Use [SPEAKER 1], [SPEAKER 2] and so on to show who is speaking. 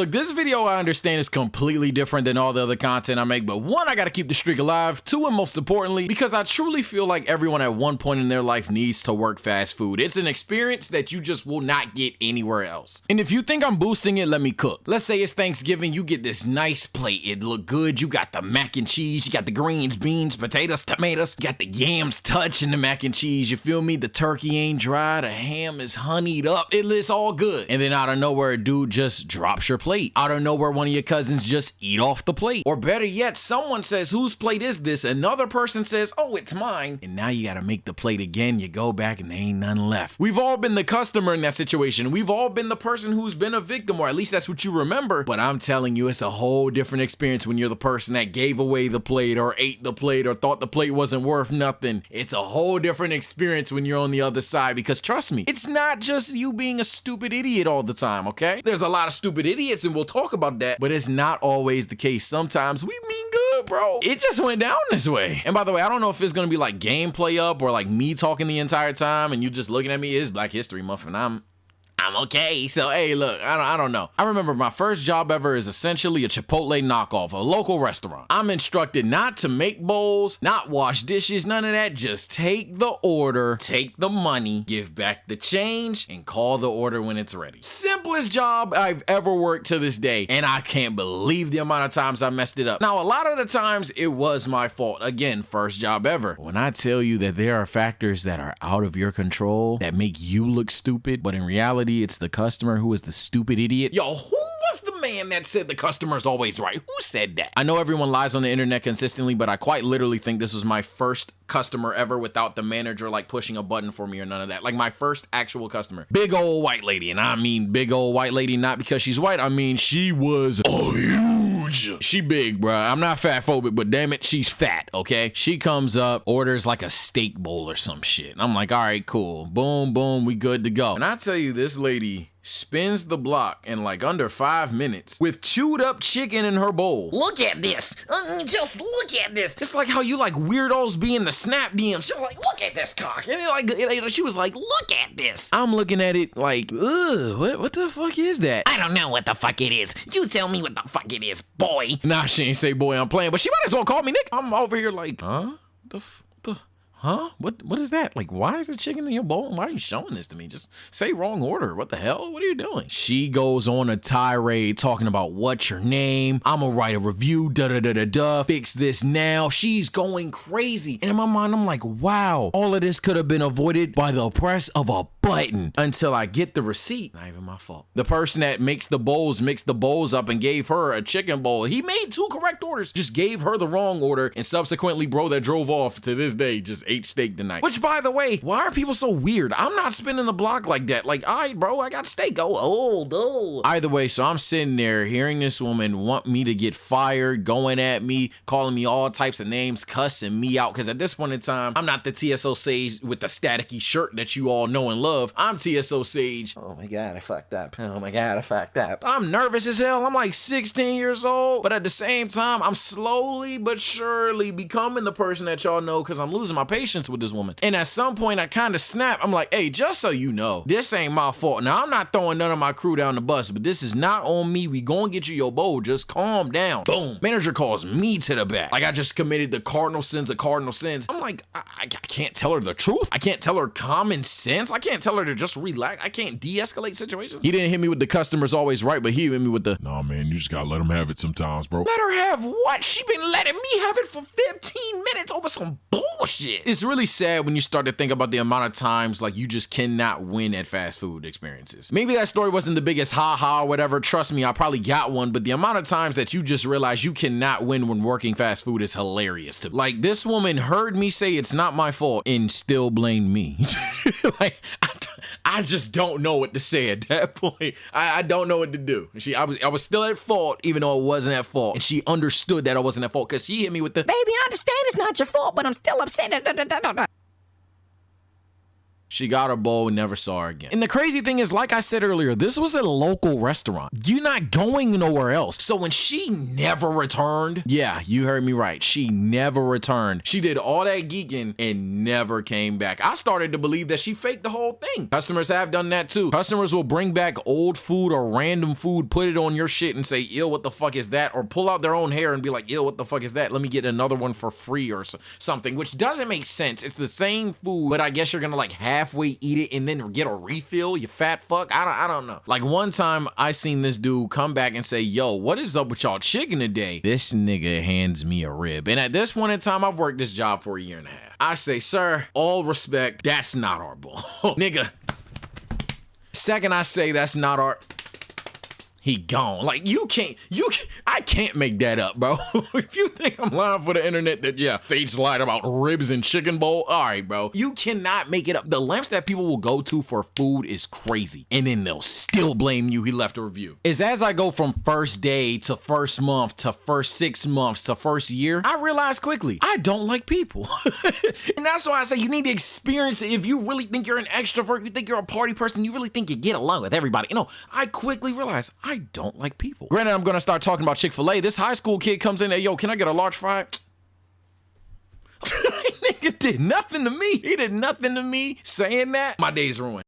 [SPEAKER 1] Look, this video I understand is completely different than all the other content I make, but one, I gotta keep the streak alive. Two, and most importantly, because I truly feel like everyone at one point in their life needs to work fast food. It's an experience that you just will not get anywhere else. And if you think I'm boosting it, let me cook. Let's say it's Thanksgiving, you get this nice plate. It look good. You got the mac and cheese, you got the greens, beans, potatoes, tomatoes, you got the yams touching the mac and cheese. You feel me? The turkey ain't dry, the ham is honeyed up. It's all good. And then out of nowhere, a dude just drops your plate. Out of nowhere, one of your cousins just eat off the plate. Or better yet, someone says, whose plate is this? Another person says, oh, it's mine. And now you gotta make the plate again. You go back and there ain't none left. We've all been the customer in that situation. We've all been the person who's been a victim, or at least that's what you remember. But I'm telling you, it's a whole different experience when you're the person that gave away the plate or ate the plate or thought the plate wasn't worth nothing. It's a whole different experience when you're on the other side, because trust me, it's not just you being a stupid idiot all the time, okay? There's a lot of stupid idiots and we'll talk about that, but it's not always the case. Sometimes we mean good, bro. It just went down this way. And by the way, I don't know if it's gonna be like gameplay up or like me talking the entire time and you just looking at me. It's Black History Month and I'm okay. So, hey, look, I don't know. I remember my first job ever is essentially a Chipotle knockoff, a local restaurant. I'm instructed not to make bowls, not wash dishes, none of that. Just take the order, take the money, give back the change, and call the order when it's ready. Simplest job I've ever worked to this day, and I can't believe the amount of times I messed it up. Now, a lot of the times, it was my fault. Again, first job ever. When I tell you that there are factors that are out of your control that make you look stupid, but in reality, it's the customer who is the stupid idiot. Yo, who was the man that said the customer's always right? Who said that? I know everyone lies on the internet consistently, but I quite literally think this was my first customer ever without the manager like pushing a button for me or none of that. Like my first actual customer. Big old white lady. And I mean big old white lady not because she's white. I mean she was huge. She big, bruh. I'm not fat phobic, but damn it, she's fat, okay? She comes up, orders like a steak bowl or some shit. I'm like, all right, cool. Boom, boom, we good to go. And I tell you, this lady spins the block in like under 5 minutes with chewed up chicken in her bowl. Look at this. Just look at this. It's like how you like weirdos be in the Snap DMs. She's like, look at this cock. And she was like, look at this. I'm looking at it like, ugh, what the fuck is that? I don't know what the fuck it is. You tell me what the fuck it is, boy. Nah, she ain't say boy, I'm playing, but she might as well call me Nick. I'm over here like, huh? Huh? What is that? Like, why is the chicken in your bowl? Why are you showing this to me? Just say wrong order. What the hell? What are you doing? She goes on a tirade talking about what's your name? I'm gonna write a review, da-da-da-da-da, fix this now. She's going crazy. And in my mind, I'm like, wow, all of this could have been avoided by the press of a button until I get the receipt. Not even my fault. The person that mixed the bowls up and gave her a chicken bowl. He made 2 correct orders, just gave her the wrong order, and subsequently, bro, that drove off to this day just ate steak tonight. Which, by the way, why are people so weird? I'm not spinning the block like that. Like, all right, bro, I got steak. Oh. Either way, so I'm sitting there hearing this woman want me to get fired, going at me, calling me all types of names, cussing me out. Because at this point in time, I'm not the TSO Sage with the staticky shirt that you all know and love. I'm TSO Sage. Oh my God, I fucked up. Oh my God, I fucked up. I'm nervous as hell. I'm like 16 years old. But at the same time, I'm slowly but surely becoming the person that y'all know because I'm losing my patience with this woman. And at some point, I kind of snap. I'm like, hey, just so you know, this ain't my fault. Now, I'm not throwing none of my crew down the bus, but this is not on me. We gonna get you your bowl. Just calm down. Boom. Manager calls me to the back. Like I just committed the cardinal sins of cardinal sins. I'm like, I can't tell her the truth. I can't tell her common sense. I can't tell her to just relax. I can't de-escalate situations. He didn't hit me with the customer's always right, but he hit me with the, nah, man, you just gotta let him have it sometimes, bro. Let her have what? She been letting me have it for 15 minutes over some bullshit. It's really sad when you start to think about the amount of times like you just cannot win at fast food experiences. Maybe that story wasn't the biggest ha-ha or whatever. Trust me, I probably got one, but the amount of times that you just realize you cannot win when working fast food is hilarious to me. Like, this woman heard me say it's not my fault and still blamed me. Like, I just don't know what to say at that point. I don't know what to do. I was still at fault, even though I wasn't at fault. And she understood that I wasn't at fault because she hit me with the, baby, I understand it's not your fault, but I'm still upset. She got her bowl and never saw her again. And the crazy thing is, like I said earlier, this was a local restaurant. You're not going nowhere else. So when she never returned, yeah, you heard me right. She never returned. She did all that geeking and never came back. I started to believe that she faked the whole thing. Customers have done that too. Customers will bring back old food or random food, put it on your shit and say, ew, what the fuck is that? Or pull out their own hair and be like, ew, what the fuck is that? Let me get another one for free or something, which doesn't make sense. It's the same food, but I guess you're gonna like halfway eat it and then get a refill, you fat fuck. I don't know. Like one time I seen this dude come back and say, yo, what is up with y'all chicken today? This nigga hands me a rib. And at this point in time, I've worked this job for a year and a half. I say, sir, all respect, that's not our bull. Nigga. Second I say that's not our, he gone. Like I can't make that up, bro. If you think I'm lying for the internet that, yeah, Sage lied about ribs and chicken bowl, all right, bro. You cannot make it up. The lengths that people will go to for food is crazy. And then they'll still blame you he left a review. Is as I go from first day to first month to first 6 months to first year, I realized quickly, I don't like people. And that's why I say you need to experience it. If you really think you're an extrovert, you think you're a party person, you really think you get along with everybody. You know, I quickly realized I don't like people. Granted, I'm gonna start talking about Chick-fil-A. This high school kid comes in there, yo, can I get a large fry? Nigga did nothing to me. He did nothing to me saying that. My day's ruined.